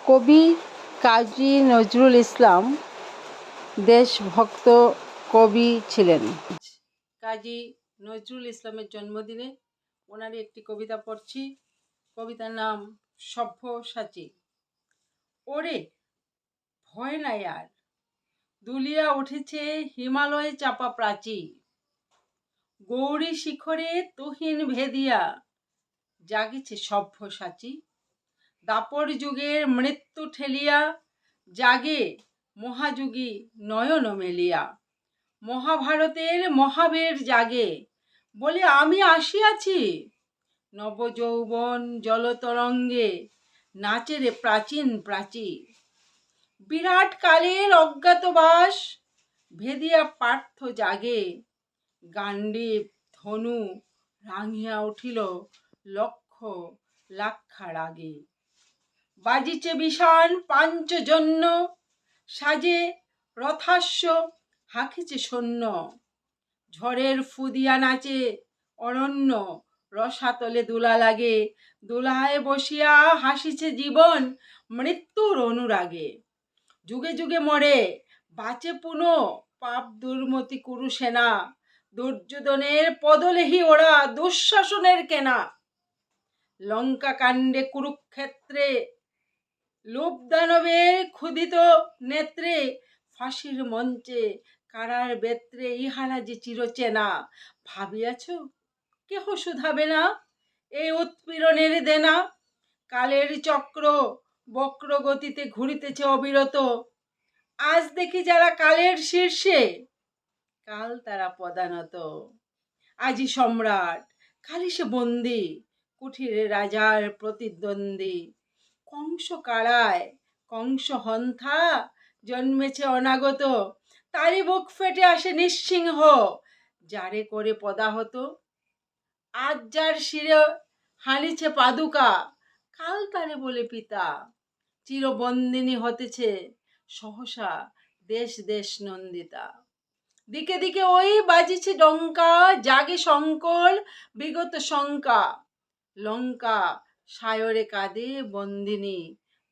কবি কাজী নজরুল ইসলাম দেশভক্ত কবি ছিলেন। কাজী নজরুল ইসলামের জন্মদিনে ওনারই একটি কবিতা পড়ছি। কবিতার নাম সব্যসাচী। ওরে ভয় নাই আর, দুলিয়া উঠেছে হিমালয়ে চাপা প্রাচী, গৌরী শিখরে তুহিন ভেদিয়া জাগিছে সব্যসাচী। দাপর যুগের মৃত্যু ঠেলিয়া জাগে মহাযুগী নয়ন মেলিয়া, মহাভারতের মহাবীর জাগে বলে আমি আসিয়াছি। নবযৌবন জলতরঙ্গে নাচে রে প্রাচীন প্রাচী, বিরাট কালের অজ্ঞাতবাস ভেদিয়া পার্থ জাগে, গান্ডীব ধনু রাঙিয়া উঠিল লক্ষ লাক্ষার আগে। বাজিছে বিষাণ পাঞ্চজন্য, সাজে রথাস্য হাঁকিছে সৈন্য, ঝড়ের ফুদিয়া নাচে অরণ্য, রসাতলে দোলা লাগে, দোলায় বসিয়া হাসিছে জীবন মৃত্যুর অনুরাগে। যুগে যুগে মরে বাঁচে পুনঃ পাপ দুর্মতি কুরুসেনা, দুর্যোধনের পদলেহি ওরা দুঃশাসনের কেনা। লঙ্কা কাণ্ডে কুরুক্ষেত্রে লোভ দানবের ক্ষুধিত নেত্রে, ফাঁসির মঞ্চে কারার বেত্রে ইহারা যে চিরচেনা। ভাবিয়াছ কেহ শুধাবে না এই উৎপীড়নের দেনা, কালের চক্র বক্র গতিতে ঘুরিতেছে অবিরত, আজ দেখি যারা কালের শীর্ষে কাল তারা পদানত। আজি সম্রাট কালি সে বন্দী, কুঠিরে রাজার প্রতিদ্বন্দ্বী, কংস কারায় কংস হন্থা জন্মেছে অনাগত, তারই বুক ফেটে আসে নিঃসিংহ যারে করে পদাহত। আজ যার শিরে হানিছে পাদুকা, কাল তারে বলে পিতা, চিরবন্দিনী হতেছে সহসা দেশ দেশ নন্দিতা। দিকে দিকে ওই বাজিছে ডঙ্কা, জাগে সংকল বিগত শঙ্কা, লঙ্কা সায়রে কাঁদে বন্দিনী,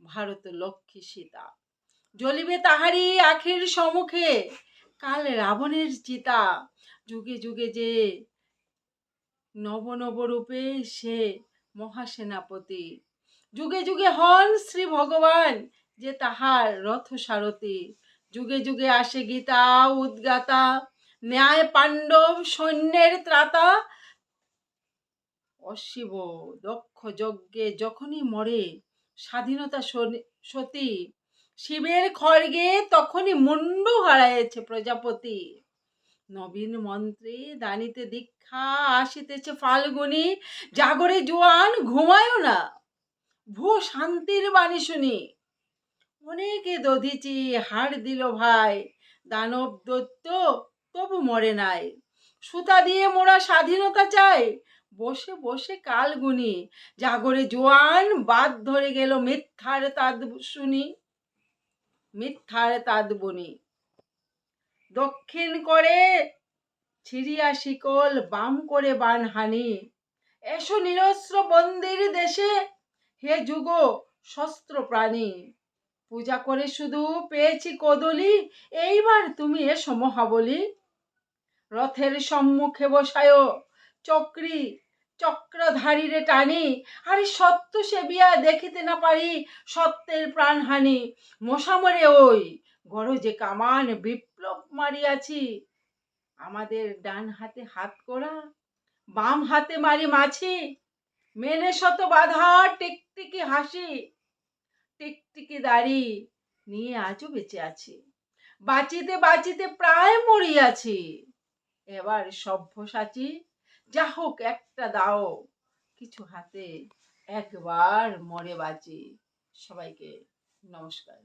ভারত লক্ষ্মী সীতা। জ্বলিবে তাহারি আখির সম্মুখে কাল রাবণের চিতা, যুগে যুগে যে নব নব রূপে সে মহাসেনাপতি, যুগে যুগে হন শ্রী ভগবান যে তাহার রথ সারথি। যুগে যুগে আসে গীতা উদ্গাতা, ন্যায় পাণ্ডব সৈন্যের ত্রাতা। অশিব দক্ষ যজ্ঞে যখনই মরে স্বাধীনতা সতী, শিবের খড়গে তখনই মুন্ডু হারাইছে প্রজাপতি। নবীন মন্ত্রে দানিতে দীক্ষা আসিতেছে ফাল্গুনি, জাগরে জোয়ান ঘুমায়ও না ভূ শান্তির বাণী শুনি। অনেকে দধিচি হাড় দিল ভাই, দানব দৈত্য তবু মরে নাই, সুতা দিয়ে মোরা স্বাধীনতা চাই বসে বসে কাল গুনি। জাগরে জোয়ান বাদ ধরে গেল মিথ্যার তাদ শুনি, মিথ্যার তাদ বুনি। দক্ষিণ করে ছিড়িয়া শিকল, বাম করে বান হানি, এসো নিরস্ত্র বন্দির দেশে হে যুগ শস্ত্র প্রাণী। পূজা করে শুধু পেয়েছি কদলি, এইবার তুমি এসো মহাবলী। রথের সম্মুখে বসায় চক্রী চক্রধারীরে টানি, আরে সত্য সেবিয়া দেখিতে না পারি সত্যের প্রাণহানি। মশামরে ওই গরজে কামান বিপ্লব মারিয়াছি, আমাদের ডান হাতে হাত করা বাম হাতে মারি মাছি। মেনে শত বাধা টিকটিকি হাসি, টিকটিকি দাড়ি নিয়ে আজও বেঁচে আছি, বাঁচিতে বাঁচিতে প্রায় মরিয়াছি। এবার সব্যসাচী যা হোক একটা দাও কিছু হাতে, একবার মরে বাঁচি। সবাইকে নমস্কার।